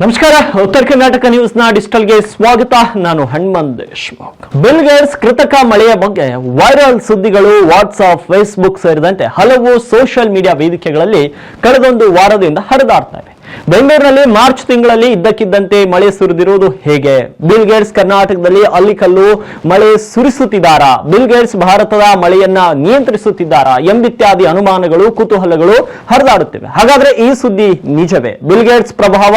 ನಮಸ್ಕಾರ. ಉತ್ತರ ಕರ್ನಾಟಕ ನ್ಯೂಸ್ ನ ಡಿಜಿಟಲ್ಗೆ ಸ್ವಾಗತ. ನಾನು ಹನುಮಂತ್ ದೇಶ್ಮುಖ್. ಬಿಲ್ ಗೇಟ್ಸ್ ಕೃತಕ ಮಳೆಯ ಬಗ್ಗೆ ವೈರಲ್ ಸುದ್ದಿಗಳು ವಾಟ್ಸ್ಆಪ್, ಫೇಸ್ಬುಕ್ ಸೇರಿದಂತೆ ಹಲವು ಸೋಷಿಯಲ್ ಮೀಡಿಯಾ ವೇದಿಕೆಗಳಲ್ಲಿ ಕಳೆದೊಂದು ವಾರದಿಂದ ಹರಿದಾಡ್ತಾ ಇವೆ. ಬೆಂಗಳೂರಿನಲ್ಲಿ ಮಾರ್ಚ್ ತಿಂಗಳಲ್ಲಿ ಇದ್ದಕ್ಕಿದ್ದಂತೆ ಮಳೆ ಸುರಿದಿರುವುದು ಹೇಗೆ? ಬಿಲ್ ಗೇಟ್ಸ್ ಕರ್ನಾಟಕದಲ್ಲಿ ಅಲ್ಲಿಕಲ್ಲು ಮಳೆ ಸುರಿಸುತ್ತಿದ್ದಾರಾ? ಬಿಲ್ ಗೇಟ್ಸ್ ಭಾರತದ ಮಳೆಯನ್ನ ನಿಯಂತ್ರಿಸುತ್ತಿದ್ದಾರಾ ಎಂಬಿತ್ಯಾದಿ ಅನುಮಾನಗಳು, ಕುತೂಹಲಗಳು ಹರಿದಾಡುತ್ತಿವೆ. ಹಾಗಾದ್ರೆ ಈ ಸುದ್ದಿ ನಿಜವೇ? ಬಿಲ್ ಗೇಟ್ಸ್ ಪ್ರಭಾವ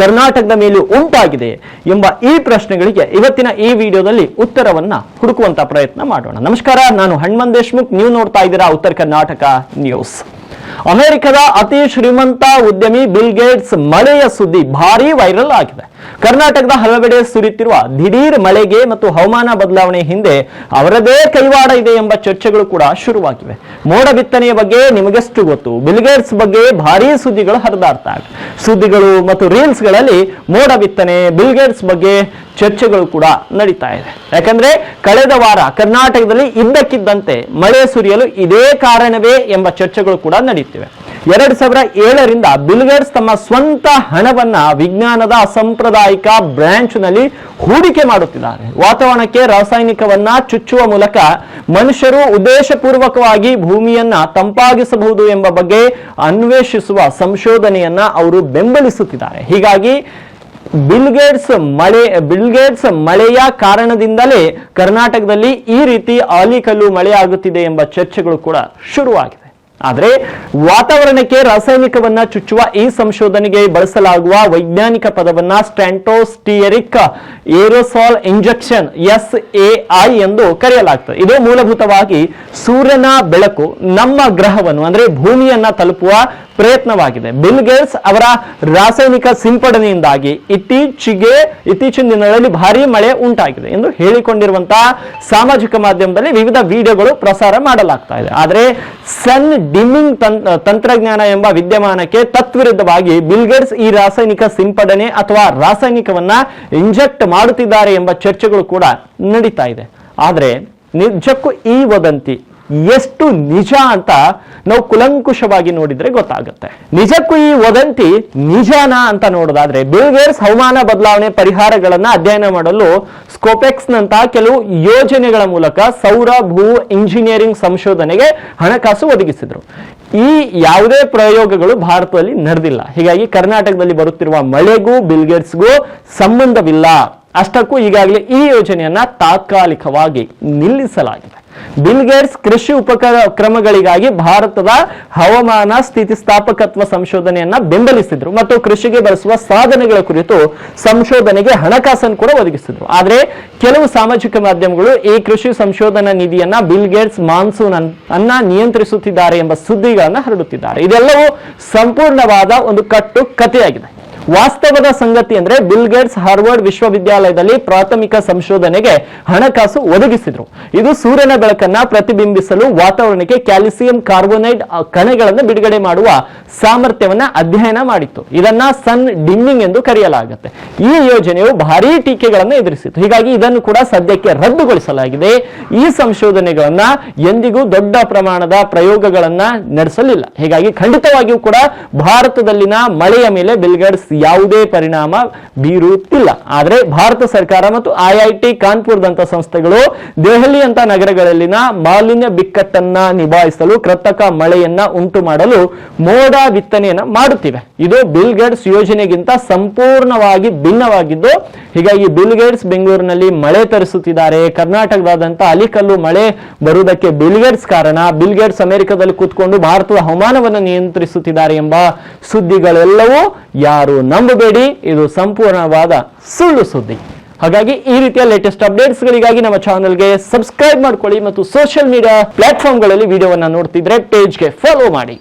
ಕರ್ನಾಟಕದ ಮೇಲೂ ಉಂಟಾಗಿದೆ ಎಂಬ ಈ ಪ್ರಶ್ನೆಗಳಿಗೆ ಇವತ್ತಿನ ಈ ವಿಡಿಯೋದಲ್ಲಿ ಉತ್ತರವನ್ನ ಹುಡುಕುವಂತ ಪ್ರಯತ್ನ ಮಾಡೋಣ. ನಮಸ್ಕಾರ, ನಾನು ಹನುಮಂತ್ ದೇಶ್ಮುಖ್. ನೀವು ನೋಡ್ತಾ ಇದ್ದೀರಾ ಉತ್ತರ ಕರ್ನಾಟಕ ನ್ಯೂಸ್. ಅಮೆರಿಕದ ಅತಿ ಶ್ರೀಮಂತ ಉದ್ಯಮಿ ಬಿಲ್ ಗೇಟ್ಸ್ ಮಳೆಯ ಸುದ್ದಿ ಭಾರಿ ವೈರಲ್ ಆಗಿದೆ. ಕರ್ನಾಟಕದ ಹಲವೆಡೆ ಸುರಿಯುತ್ತಿರುವ ದಿಢೀರ್ ಮಳೆಗೆ ಮತ್ತು ಹವಾಮಾನ ಬದಲಾವಣೆ ಹಿಂದೆ ಅವರದೇ ಕೈವಾಡ ಇದೆ ಎಂಬ ಚರ್ಚೆಗಳು ಕೂಡ ಶುರುವಾಗಿವೆ. ಮೋಡ ಬಿತ್ತನೆಯ ಬಗ್ಗೆ ನಿಮಗೆಷ್ಟು ಗೊತ್ತು? ಬಿಲ್ ಗೇಟ್ಸ್ ಬಗ್ಗೆ ಭಾರಿ ಸುದ್ದಿಗಳು ಹರಿದಾಡ್ತಾ ಇವೆ. ಸುದ್ದಿಗಳು ಮತ್ತು ರೀಲ್ಸ್ ಗಳಲ್ಲಿ ಮೋಡ ಬಿತ್ತನೆ, ಬಿಲ್ ಗೇಟ್ಸ್ ಬಗ್ಗೆ ಚರ್ಚೆಗಳು ಕೂಡ ನಡೀತಾ ಇದೆ. ಯಾಕಂದ್ರೆ ಕಳೆದ ವಾರ ಕರ್ನಾಟಕದಲ್ಲಿ ಇದ್ದಕ್ಕಿದ್ದಂತೆ ಮಳೆ ಸುರಿಯಲು ಇದೇ ಕಾರಣವೇ ಎಂಬ ಚರ್ಚೆಗಳು ಕೂಡ ನಡೆಯುತ್ತಿವೆ. 2007ರಿಂದ ಬಿಲ್ ಗೇಟ್ಸ್ ತಮ್ಮ ಸ್ವಂತ ಹಣವನ್ನ ವಿಜ್ಞಾನದ ಅಸಾಂಪ್ರದಾಯಿಕ ಬ್ರಾಂಚ್ ನಲ್ಲಿ ಹೂಡಿಕೆ ಮಾಡುತ್ತಿದ್ದಾರೆ. ವಾತಾವರಣಕ್ಕೆ ರಾಸಾಯನಿಕವನ್ನ ಚುಚ್ಚುವ ಮೂಲಕ ಮನುಷ್ಯರು ಉದ್ದೇಶಪೂರ್ವಕವಾಗಿ ಭೂಮಿಯನ್ನ ತಂಪಾಗಿಸಬಹುದು ಎಂಬ ಬಗ್ಗೆ ಅನ್ವೇಷಿಸುವ ಸಂಶೋಧನೆಯನ್ನ ಅವರು ಬೆಂಬಲಿಸುತ್ತಿದ್ದಾರೆ. ಹೀಗಾಗಿ ಬಿಲ್ ಗೇಟ್ಸ್ ಮಳೆಯ ಕಾರಣದಿಂದಲೇ ಕರ್ನಾಟಕದಲ್ಲಿ ಈ ರೀತಿ ಆಲಿಕಲ್ಲು ಮಳೆ ಆಗುತ್ತಿದೆ ಎಂಬ ಚರ್ಚೆಗಳು ಕೂಡ ಶುರುವಾಗಿದೆ. ಆದರೆ ವಾತಾವರಣಕ್ಕೆ ರಾಸಾಯನಿಕವನ್ನ ಚುಚ್ಚುವ ಈ ಸಂಶೋಧನೆಗೆ ಬಳಸಲಾಗುವ ವೈಜ್ಞಾನಿಕ ಪದವನ್ನ ಸ್ಟ್ರಾಟೋಸ್ಫಿಯರಿಕ್ ಏರೋಸಾಲ್ ಇಂಜೆಕ್ಷನ್ SAI ಎಂದು ಕರೆಯಲಾಗ್ತದೆ. ಇದು ಮೂಲಭೂತವಾಗಿ ಸೂರ್ಯನ ಬೆಳಕು ನಮ್ಮ ಗ್ರಹವನ್ನು ಅಂದ್ರೆ ಭೂಮಿಯನ್ನ ತಲುಪುವ ಪ್ರಯತ್ನವಾಗಿದೆ. ಬಿಲ್ ಗೇಟ್ಸ್ ಅವರ ರಾಸಾಯನಿಕ ಸಿಂಪಡಣೆಯಿಂದಾಗಿ ಇತ್ತೀಚಿನ ದಿನಗಳಲ್ಲಿ ಭಾರಿ ಮಳೆ ಉಂಟಾಗಿದೆ ಎಂದು ಹೇಳಿಕೊಂಡಿರುವಂತಹ ಸಾಮಾಜಿಕ ಮಾಧ್ಯಮದಲ್ಲಿ ವಿವಿಧ ವಿಡಿಯೋಗಳು ಪ್ರಸಾರ ಮಾಡಲಾಗ್ತಾ ಇದೆ. ಆದರೆ ಸನ್ ಡಿಮ್ಮಿಂಗ್ ತಂತ್ರಜ್ಞಾನ ಎಂಬ ವಿದ್ಯಮಾನಕ್ಕೆ ತತ್ವಿರುದ್ಧವಾಗಿ ಬಿಲ್ ಗೇಟ್ಸ್ ಈ ರಾಸಾಯನಿಕ ಸಿಂಪಡಣೆ ಅಥವಾ ರಾಸಾಯನಿಕವನ್ನ ಇಂಜೆಕ್ಟ್ ಮಾಡುತ್ತಿದ್ದಾರೆ ಎಂಬ ಚರ್ಚೆಗಳು ಕೂಡ ನಡೀತಾ ಇದೆ. ಆದರೆ ನಿಜಕ್ಕೂ ಈ ವದಂತಿ ಎಷ್ಟು ನಿಜ ಅಂತ ನಾವು ಕುಲಂಕುಷವಾಗಿ ನೋಡಿದ್ರೆ ಗೊತ್ತಾಗುತ್ತೆ. ನಿಜಕ್ಕೂ ಈ ವದಂತಿ ನಿಜನಾ ಅಂತ ನೋಡೋದಾದ್ರೆ ಬಿಲ್ ಗೇಟ್ಸ್ ಹವಾಮಾನ ಬದಲಾವಣೆ ಪರಿಹಾರಗಳನ್ನ ಅಧ್ಯಯನ ಮಾಡಲು ಸ್ಕೋಪೆಕ್ಸ್ ನಂತಹ ಕೆಲವು ಯೋಜನೆಗಳ ಮೂಲಕ ಸೌರ ಭೂ ಇಂಜಿನಿಯರಿಂಗ್ ಸಂಶೋಧನೆಗೆ ಹಣಕಾಸು ಒದಗಿಸಿದ್ರು. ಈ ಯಾವುದೇ ಪ್ರಯೋಗಗಳು ಭಾರತದಲ್ಲಿ ನಡೆದಿಲ್ಲ. ಹೀಗಾಗಿ ಕರ್ನಾಟಕದಲ್ಲಿ ಬರುತ್ತಿರುವ ಮಳೆಗೂ ಬಿಲ್ ಗೇಟ್ಸ್ಗೂ ಸಂಬಂಧವಿಲ್ಲ. ಅಷ್ಟಕ್ಕೂ ಈಗಾಗಲೇ ಈ ಯೋಜನೆಯನ್ನ ತಾತ್ಕಾಲಿಕವಾಗಿ ನಿಲ್ಲಿಸಲಾಗಿದೆ. ಬಿಲ್ ಗೇಟ್ಸ್ ಕೃಷಿ ಉಪಕ್ರಮಗಳಿಗಾಗಿ ಭಾರತದ ಹವಾಮಾನ ಸ್ಥಿತಿಸ್ಥಾಪಕತ್ವ ಸಂಶೋಧನೆಯನ್ನ ಬೆಂಬಲಿಸಿದ್ರು ಮತ್ತು ಕೃಷಿಗೆ ಬಳಸುವ ಸಾಧನೆಗಳ ಕುರಿತು ಸಂಶೋಧನೆಗೆ ಹಣಕಾಸನ್ನು ಕೂಡ ಒದಗಿಸಿದ್ರು. ಆದರೆ ಕೆಲವು ಸಾಮಾಜಿಕ ಮಾಧ್ಯಮಗಳು ಈ ಕೃಷಿ ಸಂಶೋಧನಾ ನಿಧಿಯನ್ನ ಬಿಲ್ ಗೇಟ್ಸ್ ಮಾನ್ಸೂನ್ ಅನ್ನ ನಿಯಂತ್ರಿಸುತ್ತಿದ್ದಾರೆ ಎಂಬ ಸುದ್ದಿಗಳನ್ನ ಹರಡುತ್ತಿದ್ದಾರೆ. ಇದೆಲ್ಲವೂ ಸಂಪೂರ್ಣವಾದ ಒಂದು ಕಟ್ಟು ಕಥೆಯಾಗಿದೆ. ವಾಸ್ತವದ ಸಂಗತಿ ಅಂದ್ರೆ ಬಿಲ್ ಗೇಟ್ಸ್ ಹಾರ್ವರ್ಡ್ ವಿಶ್ವವಿದ್ಯಾಲಯದಲ್ಲಿ ಪ್ರಾಥಮಿಕ ಸಂಶೋಧನೆಗೆ ಹಣಕಾಸು ಒದಗಿಸಿದ್ರು. ಇದು ಸೂರ್ಯನ ಬೆಳಕನ್ನ ಪ್ರತಿಬಿಂಬಿಸಲು ವಾತಾವರಣಕ್ಕೆ ಕ್ಯಾಲ್ಸಿಯಂ ಕಾರ್ಬೋನೈಡ್ ಕಣಗಳನ್ನು ಬಿಡುಗಡೆ ಮಾಡುವ ಸಾಮರ್ಥ್ಯವನ್ನ ಅಧ್ಯಯನ ಮಾಡಿತ್ತು. ಇದನ್ನ ಸನ್ ಡಿಮ್ಮಿಂಗ್ ಎಂದು ಕರೆಯಲಾಗುತ್ತೆ. ಈ ಯೋಜನೆಯು ಭಾರೀ ಟೀಕೆಗಳನ್ನು ಎದುರಿಸಿತು. ಹೀಗಾಗಿ ಇದನ್ನು ಕೂಡ ಸದ್ಯಕ್ಕೆ ರದ್ದುಗೊಳಿಸಲಾಗಿದೆ. ಈ ಸಂಶೋಧನೆಗಳನ್ನ ಎಂದಿಗೂ ದೊಡ್ಡ ಪ್ರಮಾಣದ ಪ್ರಯೋಗಗಳನ್ನ ನಡೆಸಲಿಲ್ಲ. ಹೀಗಾಗಿ ಖಂಡಿತವಾಗಿಯೂ ಕೂಡ ಭಾರತದಲ್ಲಿನ ಮಳೆಯ ಮೇಲೆ ಬಿಲ್ ಗೇಟ್ಸ್ ಯಾವುದೇ ಪರಿಣಾಮ ಬೀರುತ್ತಿಲ್ಲ. ಆದರೆ ಭಾರತ ಸರ್ಕಾರ ಮತ್ತು IIT ಕಾನ್ಪುರದಂತ ಸಂಸ್ಥೆಗಳು ದೆಹಲಿಯಂತ ನಗರಗಳಲ್ಲಿನ ಮಾಲಿನ್ಯ ಬಿಕ್ಕಟ್ಟನ್ನ ನಿಭಾಯಿಸಲು ಕೃತಕ ಮಳೆಯನ್ನ ಉಂಟು ಮಾಡಲು ಮೋಡ ಬಿತ್ತನೆಯನ್ನ ಮಾಡುತ್ತಿವೆ. ಇದು ಬಿಲ್ ಗೇಟ್ಸ್ ಯೋಜನೆಗಿಂತ ಸಂಪೂರ್ಣವಾಗಿ ಭಿನ್ನವಾಗಿದ್ದು, ಹೀಗಾಗಿ ಬಿಲ್ ಗೇಟ್ಸ್ ಬೆಂಗಳೂರಿನಲ್ಲಿ ಮಳೆ ತರಿಸುತ್ತಿದ್ದಾರೆ. ಕರ್ನಾಟಕದಾದ್ಯಂತ ಅಲಿಕಲ್ಲು ಮಳೆ ಬರುವುದಕ್ಕೆ ಬಿಲ್ ಗೇಟ್ಸ್ ಕಾರಣ. ಬಿಲ್ ಗೇಟ್ಸ್ ಅಮೆರಿಕದಲ್ಲಿ ಕೂತ್ಕೊಂಡು ಭಾರತದ ಹವಾಮಾನವನ್ನು ನಿಯಂತ್ರಿಸುತ್ತಿದ್ದಾರೆ ಎಂಬ ಸುದ್ದಿಗಳೆಲ್ಲವೂ ಯಾರು ನಂಬಬೇಡಿ. ಇದು ಸಂಪೂರ್ಣವಾದ ಸುಳ್ಳು ಸುದ್ದಿ. ಹಾಗಾಗಿ ಈ ರೀತಿಯ ಲೇಟೆಸ್ಟ್ ಅಪ್ಡೇಟ್ಸ್ಗಳಿಗಾಗಿ ನಮ್ಮ ಚಾನೆಲ್ಗೆ ಸಬ್ಸ್ಕ್ರೈಬ್ ಮಾಡ್ಕೊಳ್ಳಿ ಮತ್ತು ಸೋಷಿಯಲ್ ಮೀಡಿಯಾ ಪ್ಲಾಟ್ಫಾರ್ಮ್ಗಳಲ್ಲಿ ವಿಡಿಯೋವನ್ನ ನೋಡ್ತಿದ್ರೆ ಪೇಜ್ಗೆ ಫಾಲೋ ಮಾಡಿ.